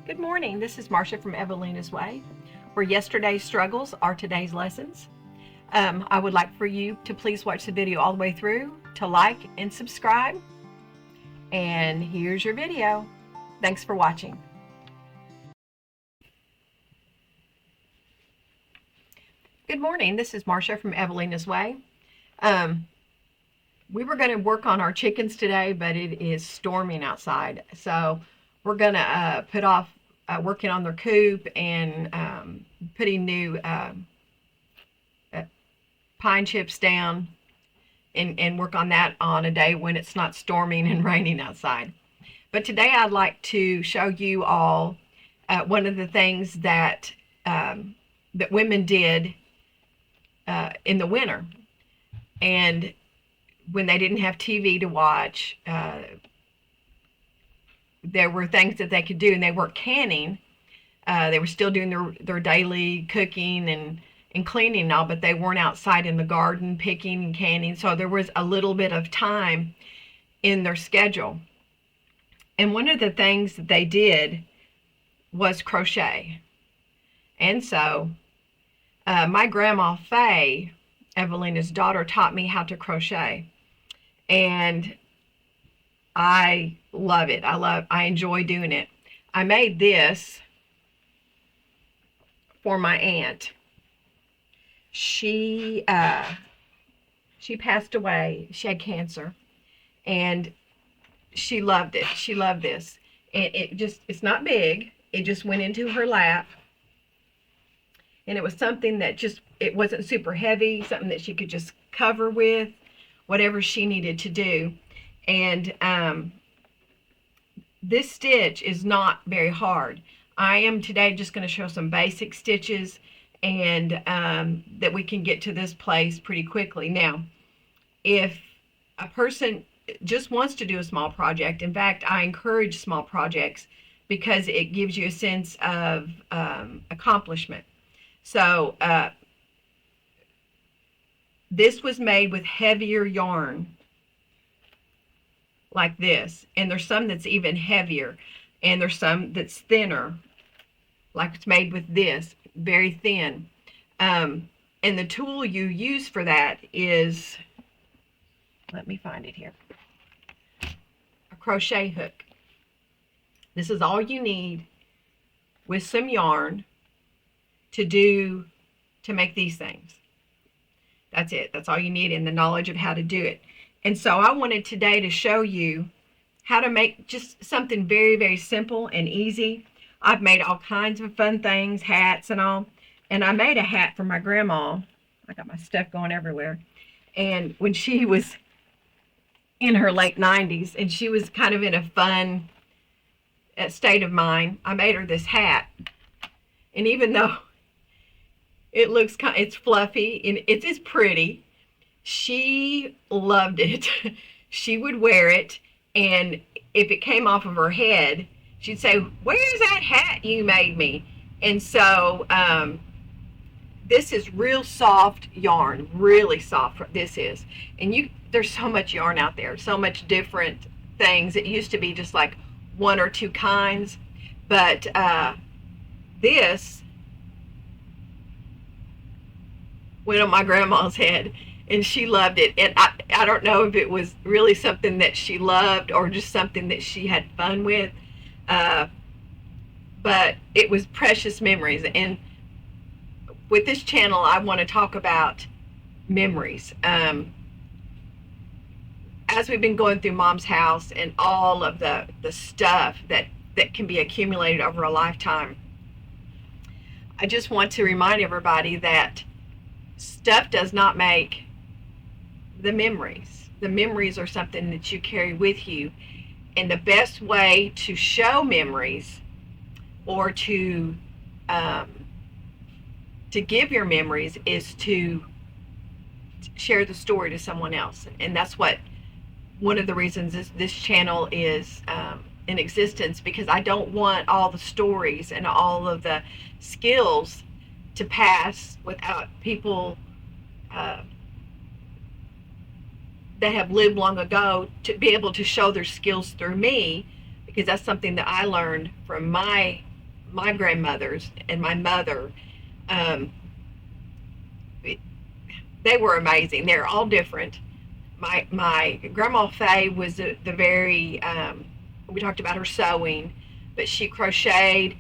Good morning, this is Marcia from Evelina's Way, where yesterday's struggles are today's lessons. I would like for you to please watch the video all the way through, to like and subscribe. And here's your video. Thanks for watching. Good morning, this is Marcia from Evelina's Way. We were going to work on our chickens today, but it is storming outside. So we're going to put off working on their coop and putting new pine chips down and work on that on a day when it's not storming and raining outside. But today I'd like to show you all one of the things that that women did in the winter. And when they didn't have TV to watch, there were things that they could do, and they weren't canning. They were still doing their daily cooking and cleaning and all, but they weren't outside in the garden picking and canning. So there was a little bit of time in their schedule. And one of the things that they did was crochet. And so my grandma Faye, Evelina's daughter, taught me how to crochet. And I love it. I enjoy doing it. I made this for my aunt. She passed away. She had cancer, and she loved it. She loved this. And it's not big. It just went into her lap. And it was something that it wasn't super heavy, something that she could just cover with whatever she needed to do. And this stitch is not very hard. I am today just going to show some basic stitches, and that we can get to this place pretty quickly. Now, if a person just wants to do a small project, in fact, I encourage small projects because it gives you a sense of accomplishment. So this was made with heavier yarn like this, and there's some that's even heavier, and there's some that's thinner, like it's made with this, very thin. And the tool you use for that is, let me find it here, a crochet hook. This is all you need with some yarn to make these things. That's it. That's all you need, in the knowledge of how to do it. And so I wanted today to show you how to make just something very, very simple and easy. I've made all kinds of fun things, hats and all. And I made a hat for my grandma. I got my stuff going everywhere. And when she was in her late 90s, and she was kind of in a fun state of mind, I made her this hat. And even though it's fluffy and it is pretty, she loved it. She would wear it, and if it came off of her head, she'd say, "Where's that hat you made me?" And so this is real soft yarn, really soft. This is, and there's so much yarn out there, so much different things. It used to be just like one or two kinds, but this went on my grandma's head, and she loved it. And I don't know if it was really something that she loved or just something that she had fun with, but it was precious memories. And with this channel, I want to talk about memories. As we've been going through Mom's house and all of the stuff that can be accumulated over a lifetime, I just want to remind everybody that stuff does not make the memories. The memories are something that you carry with you. And the best way to show memories, or to give your memories, is to share the story to someone else. And that's one of the reasons this channel is in existence, because I don't want all the stories and all of the skills to pass without people that have lived long ago to be able to show their skills through me, because that's something that I learned from my my grandmothers and my mother, um, they were amazing. They're all different. My grandma Faye was the very we talked about her sewing, but she crocheted,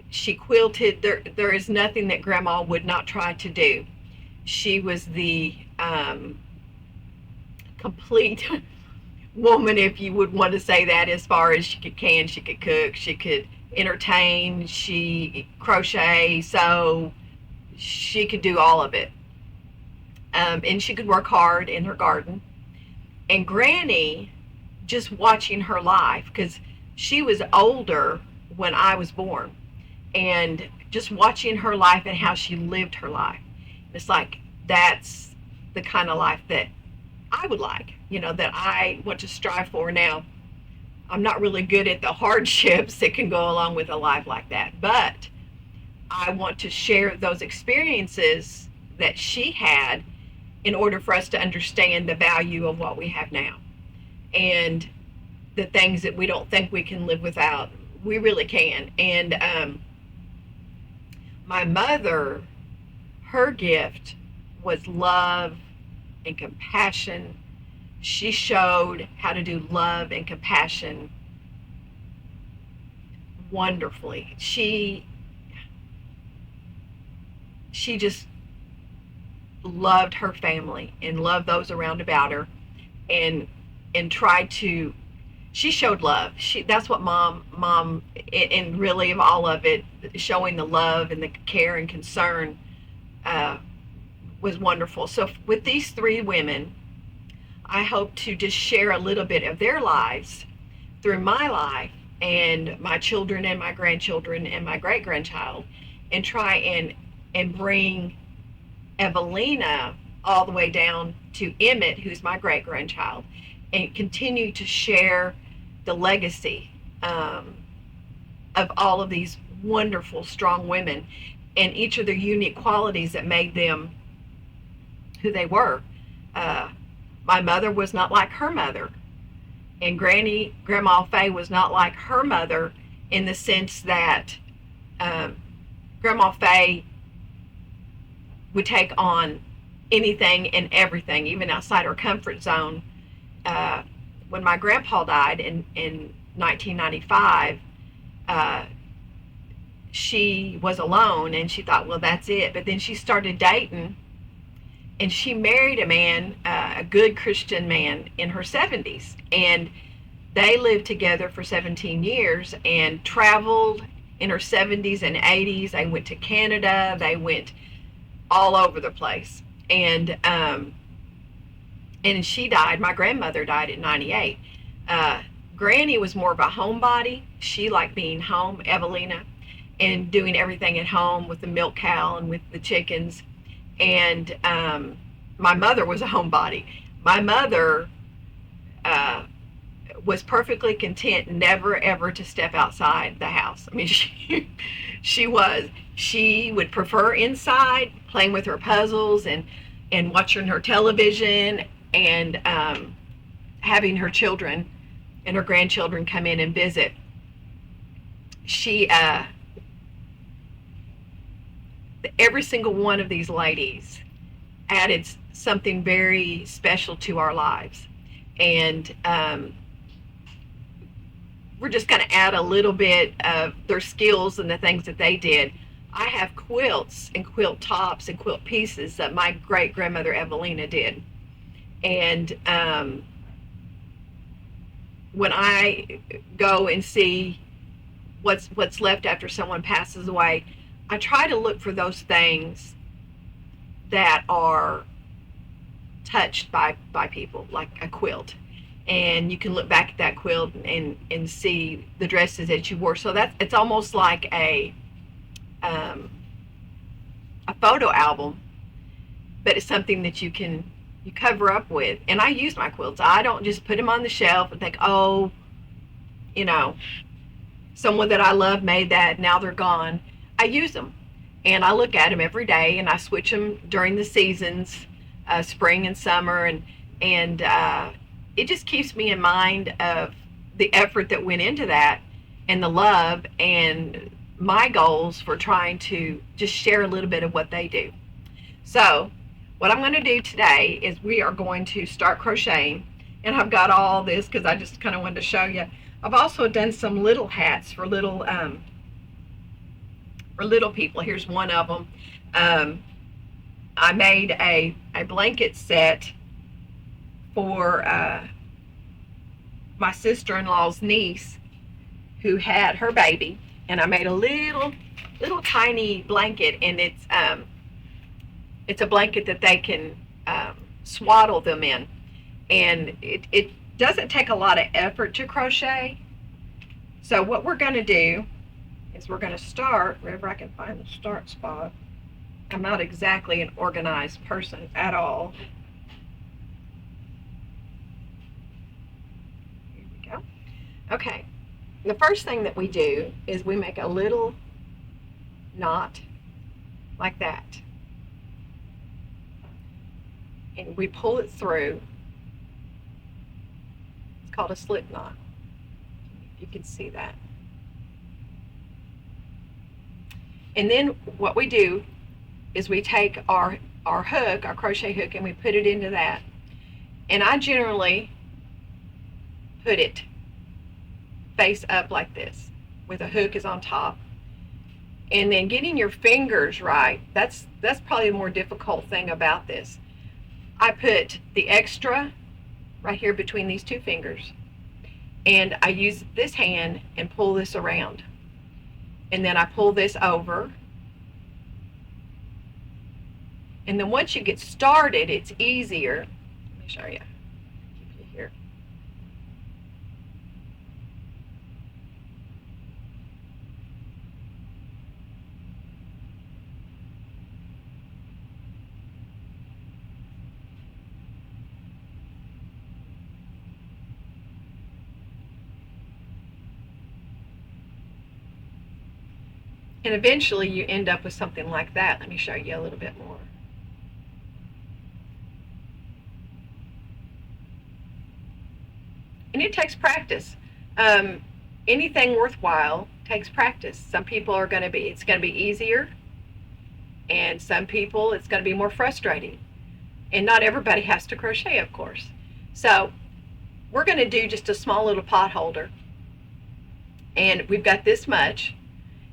she quilted. There is nothing that grandma would not try to do. She was the complete woman, if you would want to say that, as far as she could cook, she could entertain, she crochet, sew, she could do all of it. And she could work hard in her garden. And Granny, just watching her life, because she was older when I was born, and just watching her life and how she lived her life, it's like that's the kind of life that I would like, that I want to strive for. Now, I'm not really good at the hardships that can go along with a life like that, but I want to share those experiences that she had in order for us to understand the value of what we have now. And the things that we don't think we can live without, we really can. And my mother, her gift was love and compassion. She showed how to do love and compassion wonderfully. She just loved her family and loved those around about her, and tried to, she showed love. That's what mom and really of all of it, showing the love and the care and concern was wonderful. So with these three women, I hope to just share a little bit of their lives through my life and my children and my grandchildren and my great grandchild, and try and bring Evelina all the way down to Emmett, who's my great grandchild, and continue to share the legacy of all of these wonderful, strong women, and each of their unique qualities that made them who they were. My mother was not like her mother, and Grandma Faye was not like her mother, in the sense that Grandma Faye would take on anything and everything, even outside her comfort zone. When my grandpa died in 1995, she was alone, and she thought, well, that's it. But then she started dating, and she married a man, a good Christian man, in her 70s. And they lived together for 17 years and traveled in her 70s and 80s. They went to Canada. They went all over the place. And she died. My grandmother died at 98. Granny was more of a homebody. She liked being home, Evelina, and doing everything at home with the milk cow and with the chickens. And my mother was a homebody. My mother was perfectly content never ever to step outside the house. I mean, she would prefer inside, playing with her puzzles and watching her television, and having her children and her grandchildren come in and visit. She every single one of these ladies added something very special to our lives, and we're just going to add a little bit of their skills and the things that they did. I have quilts and quilt tops and quilt pieces that my great grandmother Evelina did, and when I go and see what's left after someone passes away, I try to look for those things that are touched by people, like a quilt. And you can look back at that quilt and see the dresses that you wore. So it's almost like a photo album, but it's something that you cover up with. And I use my quilts. I don't just put them on the shelf and think, oh, someone that I love made that, now they're gone. I use them, and I look at them every day, and I switch them during the seasons, spring and summer, and it just keeps me in mind of the effort that went into that, and the love, and my goals for trying to just share a little bit of what they do. So what I'm going to do today is we are going to start crocheting, and I've got all this because I just kind of wanted to show you. I've also done some little hats for little people. Here's one of them. I made a blanket set for my sister-in-law's niece who had her baby, and I made a little tiny blanket, and it's a blanket that they can swaddle them in, and it doesn't take a lot of effort to crochet. So what we're going to do is we're going to start wherever I can find the start spot. I'm not exactly an organized person at all. Here we go. Okay, the first thing that we do is we make a little knot like that, and we pull it through. It's called a slip knot. You can see that. And then what we do is we take our hook, our crochet hook, and we put it into that. And I generally put it face up like this, with a hook is on top. And then getting your fingers right, that's probably the more difficult thing about this. I put the extra right here between these two fingers, and I use this hand and pull this around. And then I pull this over. And then once you get started, it's easier. Let me show you. Keep you here. And eventually you end up with something like that. Let me show you a little bit more. And it takes practice. Anything worthwhile takes practice. Some people are going to be, it's going to be easier, and some people it's going to be more frustrating. And not everybody has to crochet, of course. So we're going to do just a small little pot holder, and we've got this much.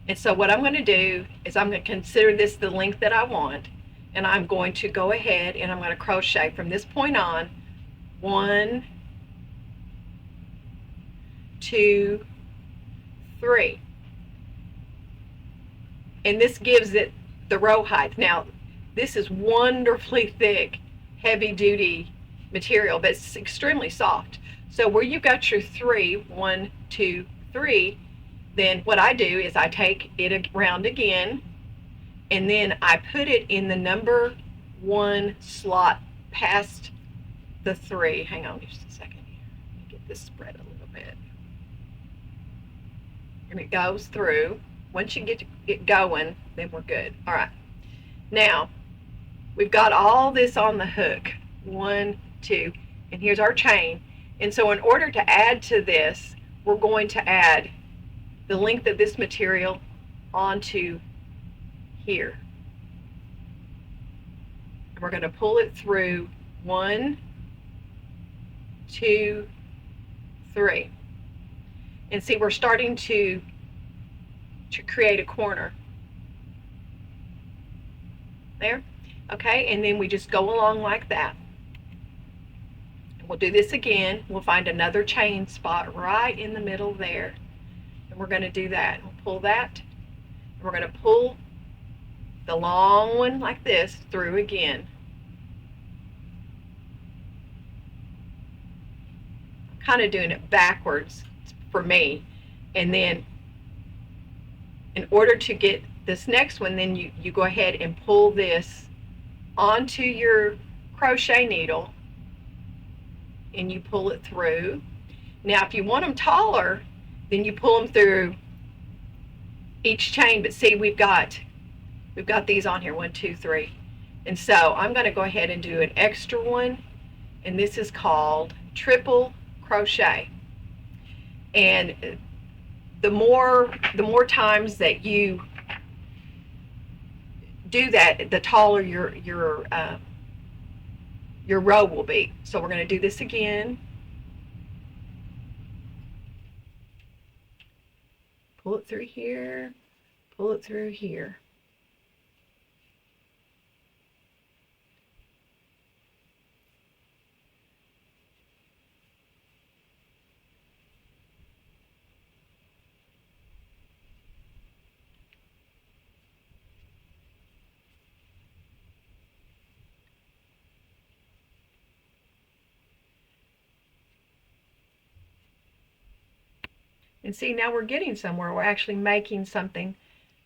And so what I'm going to do is I'm going to consider this the length that I want, and I'm going to go ahead and I'm going to crochet from this point on 1, 2, 3. And this gives it the row height. Now, this is wonderfully thick, heavy-duty material, but it's extremely soft. So where you got your 3, 1, 2, 3, then what I do is I take it around again, and then I put it in the number 1 slot past the 3. Hang on just a second here. Let me get this spread a little bit. And it goes through. Once you get it going, then we're good. All right. Now, we've got all this on the hook. 1, 2, and here's our chain. And so in order to add to this, we're going to add the length of this material onto here. And we're going to pull it through 1, 2, 3. And see, we're starting to create a corner. There. Okay, and then we just go along like that. And we'll do this again. We'll find another chain spot right in the middle there. And we're going to do that. We'll pull that. And we're going to pull the long one like this through again. I'm kind of doing it backwards for me. And then in order to get this next one, then you go ahead and pull this onto your crochet needle, and you pull it through. Now if you want them taller, then you pull them through each chain. But see, we've got these on here, 1, 2, 3. And so I'm going to go ahead and do an extra one, and this is called triple crochet. And the more times that you do that, the taller your row will be. So we're going to do this again. Pull it through here, pull it through here. And see, now we're getting somewhere. We're actually making something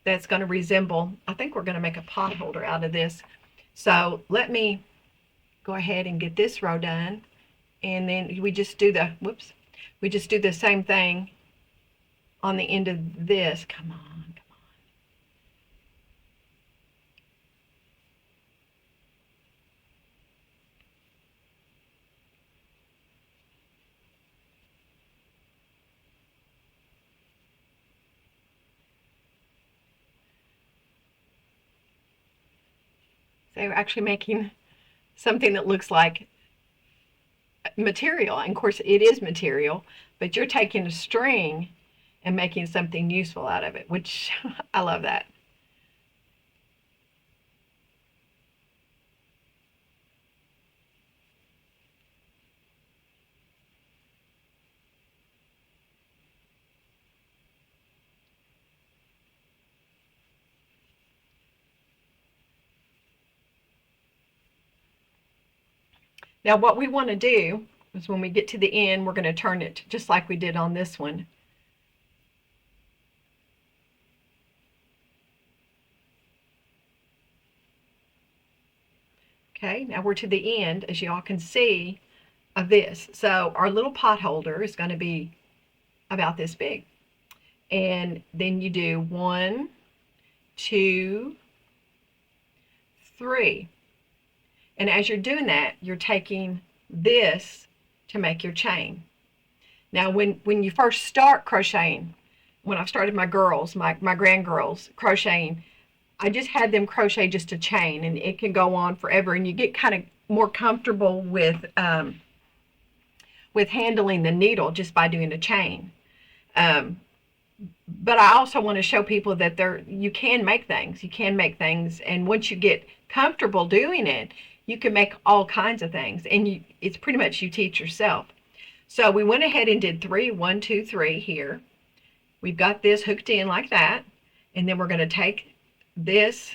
that's going to resemble, I think we're going to make a pot holder out of this. So let me go ahead and get this row done. And then we just do the, whoops, we just do the same thing on the end of this. Come on. So we're actually making something that looks like material. And of course it is material, but you're taking a string and making something useful out of it, which I love that. Now what we want to do is when we get to the end, we're going to turn it just like we did on this one. Okay, now we're to the end, as y'all can see, of this. So our little pot holder is going to be about this big. And then you do 1, 2, 3. And as you're doing that, you're taking this to make your chain. Now, when you first start crocheting, when I started my girls, my grandgirls crocheting, I just had them crochet just a chain, and it can go on forever, and you get kind of more comfortable with handling the needle just by doing a chain. But I also want to show people that you can make things. You can make things, and once you get comfortable doing it, you can make all kinds of things, and it's pretty much you teach yourself. So we went ahead and did 3, 1, 2, 3 here. We've got this hooked in like that, and then we're going to take this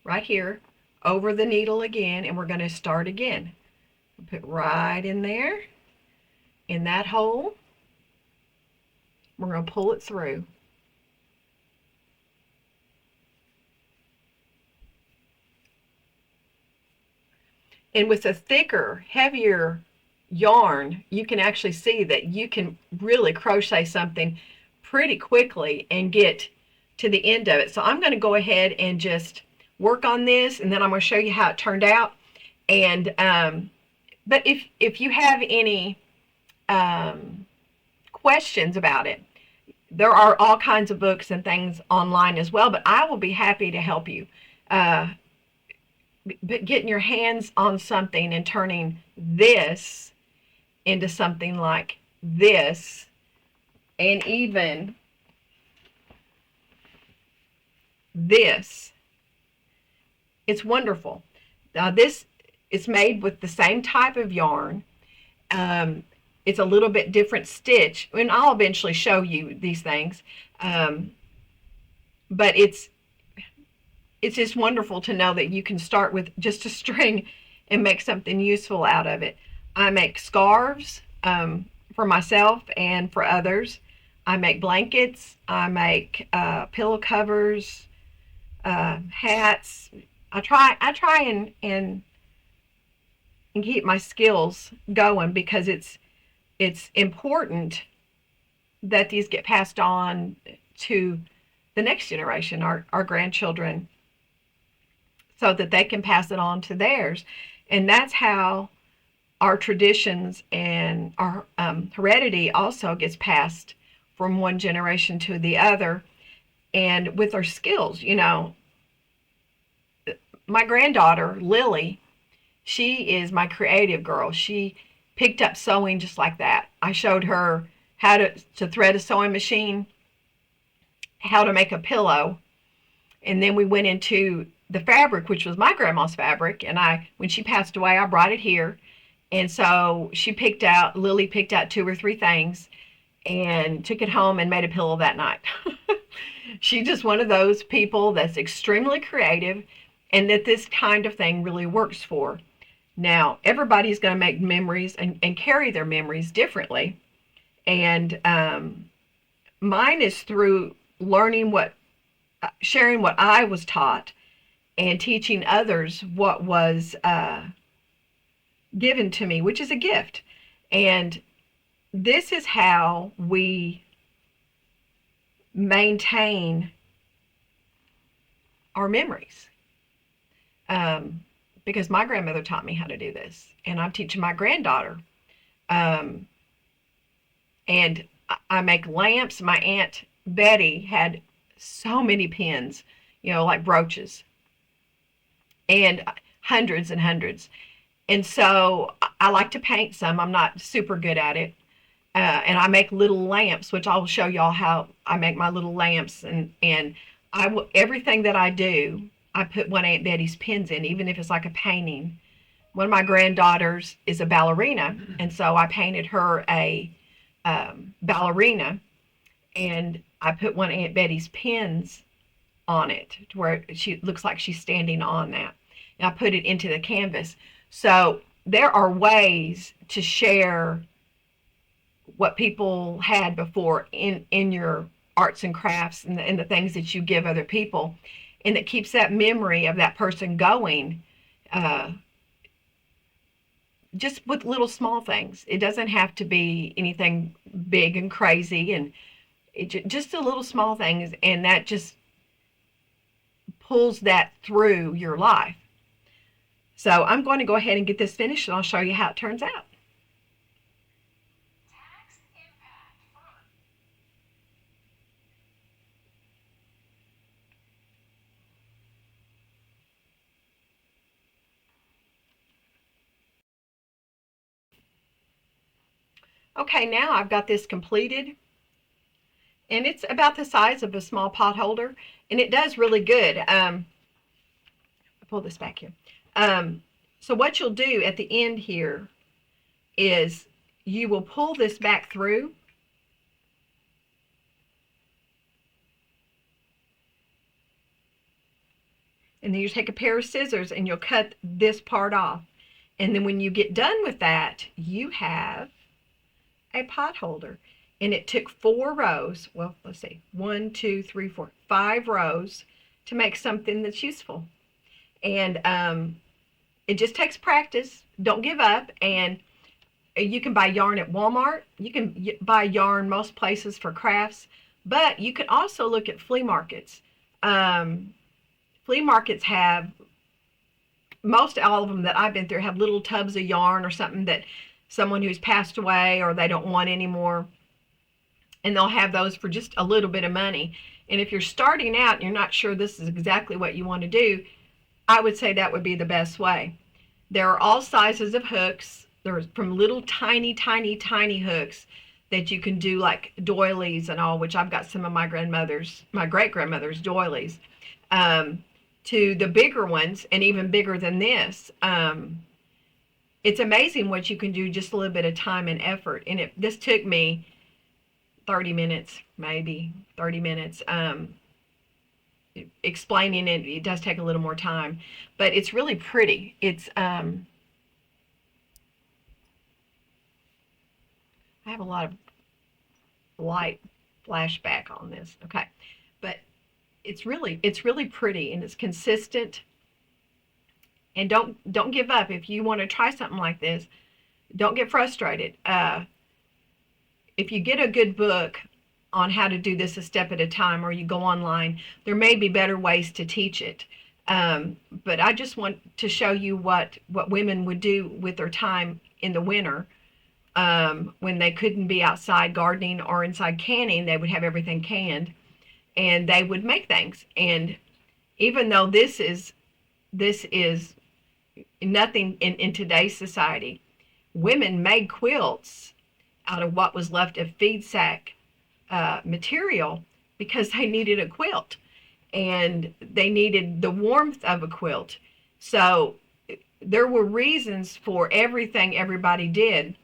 right here over the needle again, and we're going to start again. Put right in there, in that hole. We're going to pull it through. And with a thicker, heavier yarn, you can actually see that you can really crochet something pretty quickly and get to the end of it. So I'm going to go ahead and just work on this, and then I'm going to show you how it turned out. And but if you have any questions about it, there are all kinds of books and things online as well, but I will be happy to help you. But getting your hands on something and turning this into something like this, and even this, it's wonderful. This is made with the same type of yarn. It's a little bit different stitch, and I'll eventually show you these things. But it's just wonderful to know that you can start with just a string and make something useful out of it. I make scarves for myself and for others. I make blankets. I make pillow covers, hats. I try and keep my skills going, because it's important that these get passed on to the next generation, our grandchildren, so that they can pass it on to theirs. And that's how our traditions and our heredity also gets passed from one generation to the other, and with our skills. You know, my granddaughter, Lily, she is my creative girl. She picked up sewing just like that. I showed her how to thread a sewing machine, how to make a pillow, and then we went into the fabric, which was my grandma's fabric. And when she passed away, I brought it here. And so Lily picked out 2 or 3 things and took it home and made a pillow that night. She's just one of those people that's extremely creative and that this kind of thing really works for. Now, everybody's going to make memories and carry their memories differently. And mine is through sharing what I was taught and teaching others what was given to me, which is a gift. And this is how we maintain our memories. Because my grandmother taught me how to do this, and I'm teaching my granddaughter. And I make lamps. My Aunt Betty had so many pins, you know, like brooches, and hundreds and hundreds. And so I like to paint some. I'm not super good at it. And I make little lamps, which I'll show y'all how I make my little lamps. And everything that I do, I put one Aunt Betty's pins in, even if it's like a painting. One of my granddaughters is a ballerina, and so I painted her a ballerina, and I put one Aunt Betty's pins on it to where she looks like she's standing on that. And I put it into the canvas. So there are ways to share what people had before in your arts and crafts and the things that you give other people, and it keeps that memory of that person going, just with little small things. It doesn't have to be anything big and crazy, and just the little small things, and that just pulls that through your life. So I'm going to go ahead and get this finished, and I'll show you how it turns out. Okay, now I've got this completed, and it's about the size of a small pot holder, and it does really good. I'll pull this back here. So what you'll do at the end here is you will pull this back through, and then you take a pair of scissors and you'll cut this part off. And then when you get done with that, you have a pot holder. And it took 4 rows, well, let's see, 1, 2, 3, 4, 5 rows to make something that's useful. And it just takes practice. Don't give up. And you can buy yarn at Walmart. You can buy yarn most places for crafts, but you can also look at flea markets. Flea markets have, most all of them that I've been through have little tubs of yarn or something that someone who's passed away or they don't want anymore, and they'll have those for just a little bit of money. And if you're starting out and you're not sure this is exactly what you want to do, I would say that would be the best way. There are all sizes of hooks. There's from little tiny hooks that you can do like doilies and all, which I've got some of my great grandmother's doilies, to the bigger ones, and even bigger than this. It's amazing what you can do just a little bit of time and effort. And this took me 30 minutes, maybe 30 minutes. Explaining it does take a little more time, but it's really pretty. It's I have a lot of light flashback on this. Okay, but it's really pretty, and it's consistent. And don't give up. If you want to try something like this, don't get frustrated. If you get a good book on how to do this a step at a time, or you go online, there may be better ways to teach it. But I just want to show you what women would do with their time in the winter When they couldn't be outside gardening or inside canning, they would have everything canned, and they would make things. And even though this is nothing in today's society, women made quilts out of what was left of feed sack material because they needed a quilt and they needed the warmth of a quilt. So there were reasons for everything everybody did.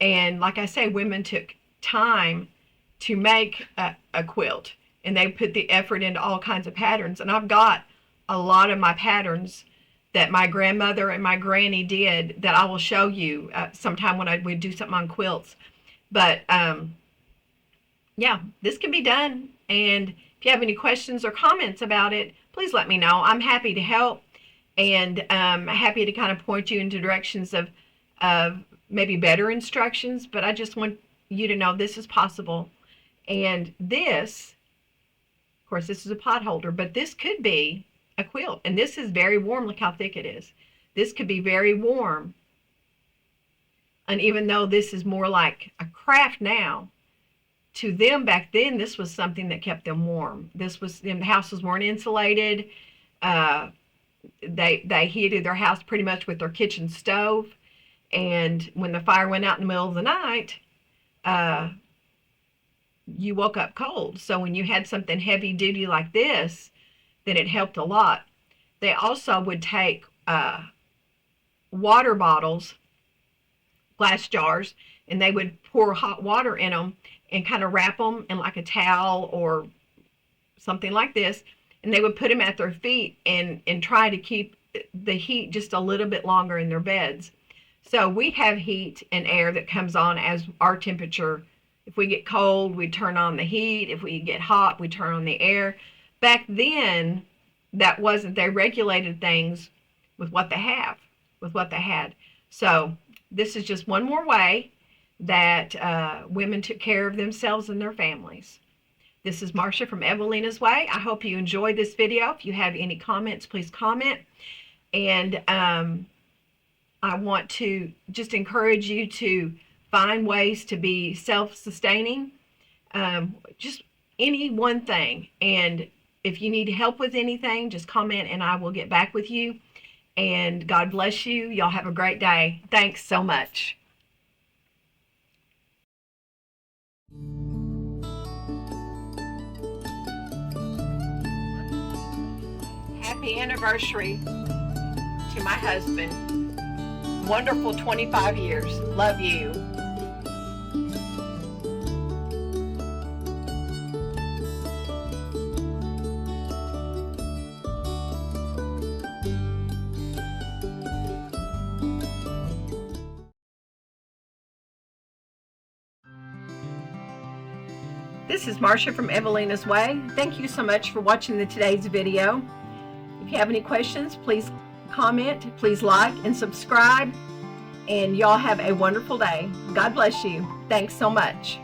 And like I say, women took time to make a quilt, and they put the effort into all kinds of patterns. And I've got a lot of my patterns that my grandmother and my granny did that I will show you sometime when we do something on quilts. But yeah, this can be done. And if you have any questions or comments about it, please let me know. I'm happy to help, and happy to kind of point you into directions of maybe better instructions. But I just want you to know this is possible. And this, of course, this is a pot holder, but this could be a quilt. And this is very warm. Look how thick it is. This could be very warm. And even though this is more like a craft now, to them back then, this was something that kept them warm. This was, the houses weren't insulated. They heated their house pretty much with their kitchen stove. And when the fire went out in the middle of the night, you woke up cold. So when you had something heavy duty like this, then it helped a lot. They also would take water bottles, glass jars, and they would pour hot water in them and kind of wrap them in like a towel or something like this. And they would put them at their feet and try to keep the heat just a little bit longer in their beds. So we have heat and air that comes on as our temperature. If we get cold, we turn on the heat. If we get hot, we turn on the air. Back then, that wasn't, they regulated things with what they had. So this is just one more way that women took care of themselves and their families. This is Marcia from Evelina's Way. I hope you enjoyed this video. If you have any comments, please comment. And I want to just encourage you to find ways to be self-sustaining, just any one thing. And if you need help with anything, just comment and I will get back with you. And God bless you. Y'all have a great day. Thanks so much. Happy anniversary to my husband. Wonderful 25 years. Love you. This is Marcia from Evelina's Way. Thank you so much for watching today's video. If you have any questions, please comment, please like and subscribe, and y'all have a wonderful day. God bless you. Thanks so much.